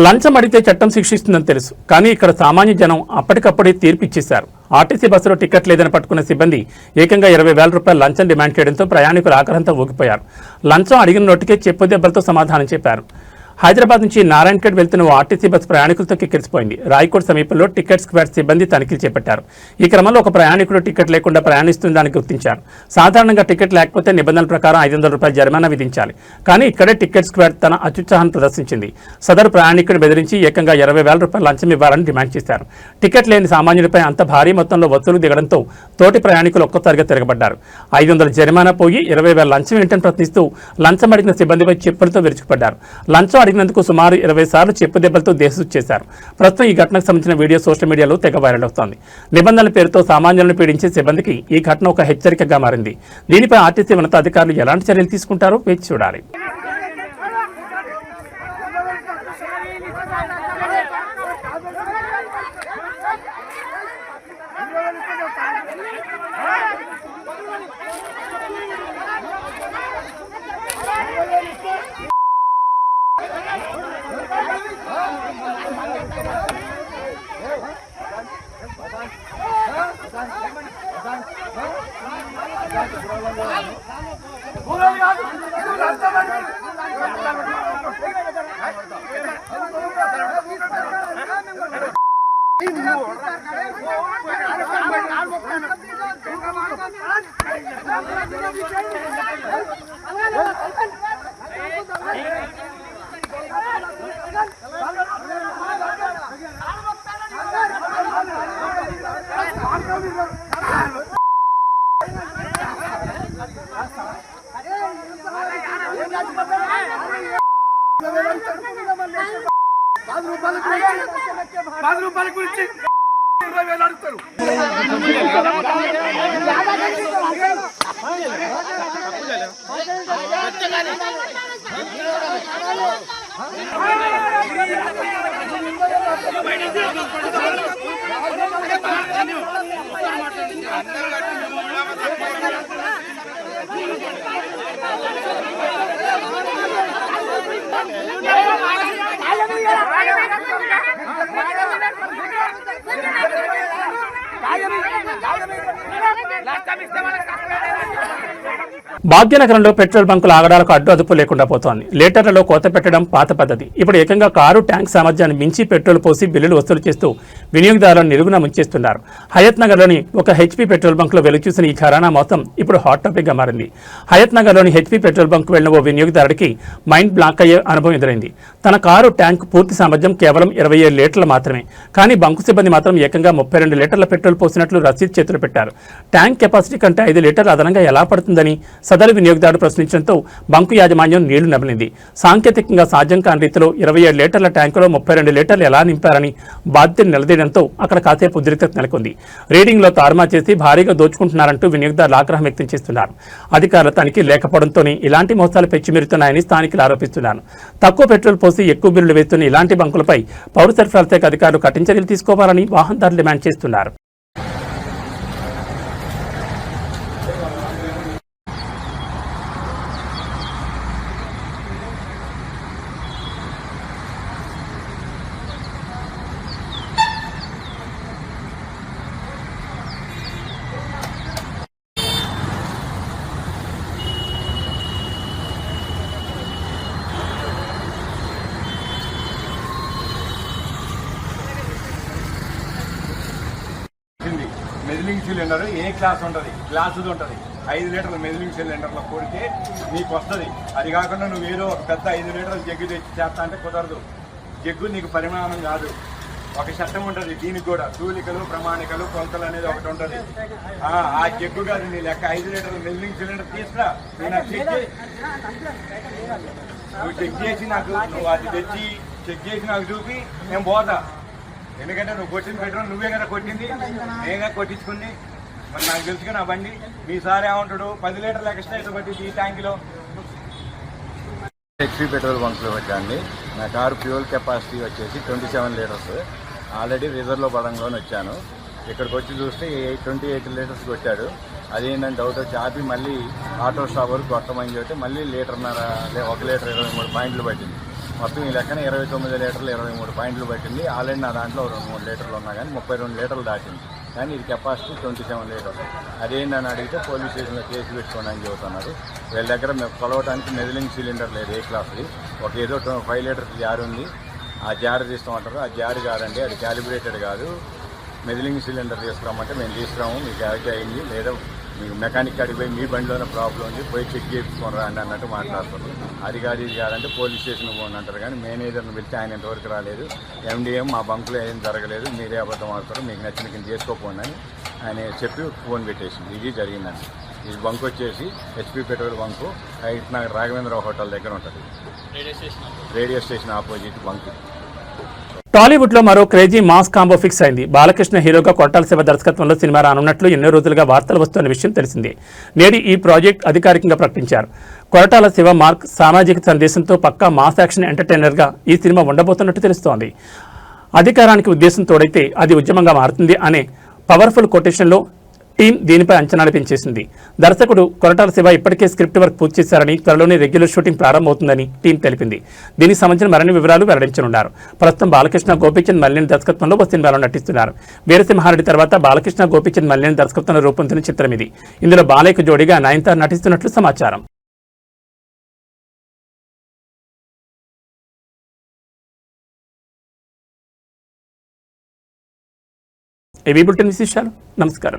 లంచం అడిగితే చట్టం శిక్షిస్తుందని తెలుసు, కానీ ఇక్కడ సామాన్య జనం అప్పటికప్పుడే తీర్పు ఇచ్చేశారు. ఆర్టీసీ బస్సులో టికెట్ లేదని పట్టుకున్న సిబ్బంది ఏకంగా 20,000 రూపాయలు లంచం డిమాండ్ చేయడంతో ప్రయాణికులు ఆగ్రహంతో ఊగిపోయారు. లంచం అడిగిన నోటికే చెప్పు దెబ్బలతో సమాధానం చెప్పారు. హైదరాబాద్ నుంచి నారాయణఖేడ్ వెళ్తున్న ఆర్టీసీ బస్సు ప్రయాణికులతో కిక్కిరిసిపోయింది. రాయకోట్ సమీపంలో టికెట్ స్క్వేర్ సిబ్బంది తనిఖీలు చేపట్టారు. ఈ క్రమంలో ఒక ప్రయాణికుడు టికెట్ లేకుండా ప్రయాణిస్తుందని గుర్తించారు. సాధారణంగా టికెట్ లేకపోతే నిబంధనల ప్రకారం 500 రూపాయలు జరిమానా విధించాలి. కానీ ఇక్కడే టికెట్ స్క్వేర్ తన అత్యుత్సాహాన్ని ప్రదర్శించింది. సదరు ప్రయాణికుడు బెదిరించి ఏకంగా 20,000 రూపాయలు లంచం ఇవ్వాలని డిమాండ్ చేశారు. టికెట్ లేని సామాన్యుడిపై అంత భారీ మొత్తంలో వసూలు దిగడంతో తోటి ప్రయాణికులు ఒక్కసారిగా తిరగబడ్డారు. 500 జరిమానా పోయి 20,000 లంచం ఏంటని ప్రశ్నిస్తూ లంచం అడిగిన సిబ్బందిపై చెప్పులతో విరుచుకుపడ్డారు. లంచం అడిగినందుకు సుమారు 20 సార్లు చెప్పు దెబ్బలతో దేశం చేశారు. ప్రస్తుతం ఈ ఘటనకు సంబంధించిన వీడియో సోషల్ మీడియాలో తెగ వైరల్ అవుతోంది. నిబంధనల పేరుతో సామాన్యులను పీడించే సిబ్బందికి ఈ ఘటన ఒక హెచ్చరికగా మారింది. దీనిపై ఆర్టీసీ ఉన్నతాధికారులు ఎలాంటి చర్యలు తీసుకుంటారో వేచి చూడాలి. రూపాయల గురించి 20,000 అడుగుతారు. భాగ్యనగరంలో పెట్రోల్ బంకుల ఆగడాలకు అడ్డు అదుపు లేకుండా పోతోంది. లీటర్లలో కోత పెట్టడం పాత పద్ధతి. ఇప్పుడు ఏకంగా కారు ట్యాంక్ సామర్థ్యాన్ని మించి పెట్రోల్ పోసి బిల్లులు వసూలు చేస్తూ వినియోగదారులను నిలువున ముంచేస్తున్నారు. హయత్ నగర్లోని ఒక హెచ్పీ పెట్రోల్ బంక్లో వెలుచూసిన ఈ ఘరానా మొత్తం ఇప్పుడు హాట్ టాపిక్గా మారింది. హయత్ నగర్లోని హెచ్పీ పెట్రోల్ బంక్ వెళ్లిన ఓ వినియోగదారుడికి మైండ్ బ్లాక్ అయ్యే అనుభవం ఎదురైంది. తన కారు ట్యాంక్ పూర్తి సామర్థ్యం కేవలం 27 లీటర్లు మాత్రమే. కానీ బంకు సిబ్బంది మాత్రం ఏకంగా 32 లీటర్ల పెట్రోల్ పోసినట్లు రసీదు చేతులు పెట్టారు. ట్యాంక్ కెపాసిటీ కంటే 5 లీటర్లు అదనంగా ఎలా పడుతుందని సదరు వినియోగదారుడు ప్రశ్నించడంతో బంకు యాజమాన్యం నీళ్లు నమిలింది. సాంకేతికంగా సాధ్యం కాని రీతిలో 27 లీటర్ల ట్యాంకులో 32 లీటర్లు ఎలా నింపారని బాధ్యతను నిలదీయడంతో అక్కడ కాసేపు ఉద్రిక్తత నెలకొంది. రీడింగ్లో తారుమా చేసి భారీగా దోచుకుంటున్నారంటూ వినియోగదారులు ఆగ్రహం వ్యక్తం చేస్తున్నారు. అధికారుల తనిఖీ లేకపోవడంతోనే ఇలాంటి మోసాలు పెచ్చిమిరుతున్నాయని స్థానికులు ఆరోపిస్తున్నారు. తక్కువ పెట్రోల్ పోసి ఎక్కువ బిల్లులు వేస్తున్న ఇలాంటి బంకులపై పౌర సరఫరాల శాఖ అధికారులు కఠిన చర్యలు తీసుకోవాలని వాహనదారులు డిమాండ్ చేస్తున్నారు. మెజిలింగ్ సిలిండర్ ఏ క్లాస్ ఉంటుంది, గ్లాసుది ఉంటుంది. 5 లీటర్ల మెజిలింగ్ సిలిండర్లో కొడితే నీకు వస్తుంది. అది కాకుండా నువ్వు ఏదో ఒక పెద్ద 5 లీటర్ల జగ్గు తెచ్చి చేస్తా అంటే కుదరదు. జగ్గు నీకు పరిమాణం కాదు, ఒక చట్టం ఉంటుంది. దీనికి కూడా తూలికలు, ప్రమాణికలు, కొలతలు అనేది ఒకటి ఉంటుంది. ఆ జగ్గు కాదు నీ లెక్క. 5 లీటర్ల మెజిలింగ్ సిలిండర్ తీసుకురా, నేను నువ్వు చెక్ చేసి నాకు, నువ్వు అది తెచ్చి చెక్ చేసి నాకు చూపి నేను పోతా. ఎందుకంటే నువ్వు కొట్టింది పెట్రోల్ నువ్వే కదా కొట్టింది, నేనే కొట్టించుకుంది. మరి నాకు తెలుసుగా నా బండి. మీ సార్ ఏమంటాడు, 10 లీటర్లు ఎక్స్ట్రా అయితే పట్టింది ఈ ట్యాంకులో. HP petrol బంక్లో వచ్చాండి. నా కారు ఫ్యూయల్ కెపాసిటీ వచ్చేసి 27 లీటర్స్. ఆల్రెడీ రిజర్వ్లో పడంలోనే వచ్చాను. ఇక్కడికి వచ్చి చూస్తే 28 లీటర్స్ కొట్టాడు. అదేంటంటే డౌట్ వచ్చి ఆపి మళ్ళీ ఆటో స్టాప్ వరకు కొట్టమని చెప్తే మళ్ళీ 1 లీటర్ 23 పాయింట్లు పట్టింది. మొత్తం ఈ లెక్కన 29 లీటర్లు 23 పాయింట్లు పట్టింది. ఆల్రెడీ నా దాంట్లో 2-3 లీటర్లు ఉన్నా కానీ 32 లీటర్లు దాటింది. కానీ ఇది కెపాసిటీ 27 లీటర్స్. అదేంటని అడిగితే పోలీస్ స్టేషన్లో కేసు పెట్టుకోండి అని చెబుతున్నారు. వీళ్ళ దగ్గర మేము కొలవడానికి మెజిలింగ్ సిలిండర్ లేదు ఏ క్లాస్ది. ఒక ఏదో 5 లీటర్స్ జార్ ఉంది, ఆ జార్ తీస్తామంటారు. ఆ జార్ కాదండి, అది క్యాలిబ్రేటెడ్ కాదు. మెజిలింగ్ సిలిండర్ తీసుకురామంటే మేము తీసుకురాము, మీకు యాక్ట్ అయింది లేదా మీకు మెకానిక్ కాడికి పోయి మీ బండిలోనే ప్రాబ్లం ఉంది, పోయి చెక్ చేయించుకోరా అండి అన్నట్టు మాట్లాడుతున్నారు. అది కాదు ఇది కాదంటే పోలీస్ స్టేషన్ పోండి అంటారు. కానీ మేనేజర్ని పిలిచి ఆయన ఇంతవరకు రాలేదు. ఎండిఎం మా బంకులో ఏం జరగలేదు, మీరే అబద్ధం ఆడతారు, మీకు నచ్చిన కింద చేసుకోపోండి అని ఆయన చెప్పి ఫోన్ పెట్టేసింది. ఇది జరిగిందండి. ఈ బంక్ వచ్చేసి HP petrol bunk height Nagar Raghavendra hotel దగ్గర ఉంటుంది. Radio station opposite bunk. Tollywood లో మరో క్రేజీ మాస్ కాంబో ఫిక్స్ అయింది. బాలకృష్ణ హీరోగా కొట్టాల శివ దర్శకత్వంలో సినిమా రానున్నట్లు ఎన్నో రోజులుగా వార్తలు వస్తున్న విషయం తెలిసిందే. నేడు ఈ ప్రాజెక్ట్ అధికారికంగా ప్రకటించారు. కొరటాల శివ మార్క్ సామాజిక సందేశంతో పక్కా మాస్ యాక్షన్ ఎంటర్టైనర్ గా ఈ సినిమా ఉండబోతున్నట్టు తెలుస్తోంది. అధికారానికి ఉద్దేశం తోడైతే అది ఉద్యమంగా మారుతుంది అనే పవర్ఫుల్ కొటేషన్లో టీం దీనిపై అంచనాలు పెంచేసింది. దర్శకుడు కొరటాల శివ ఇప్పటికే స్క్రిప్ట్ వర్క్ పూర్తి చేశారని, త్వరలోనే రెగ్యులర్ షూటింగ్ ప్రారంభమవుతుందని టీం తెలిపింది. దీనికి సంబంధించిన మరిన్ని వివరాలు వెల్లడించనున్నారు. ప్రస్తుతం బాలకృష్ణ గోపీచంద్ మల్లేని దర్శకత్వంలో ఓ సినిమాలో నటిస్తున్నారు. వీరసింహారెడ్డి తర్వాత బాలకృష్ణ గోపీచంద్ మల్లేని దర్శకత్వంలో రూపొందిన చిత్రం ఇది. ఇందులో బాలయ్యకు జోడీగా నయనతార నటిస్తున్నట్లు సమాచారం. ఏవీ బులెటిన్ విశేషాలు. నమస్కారం.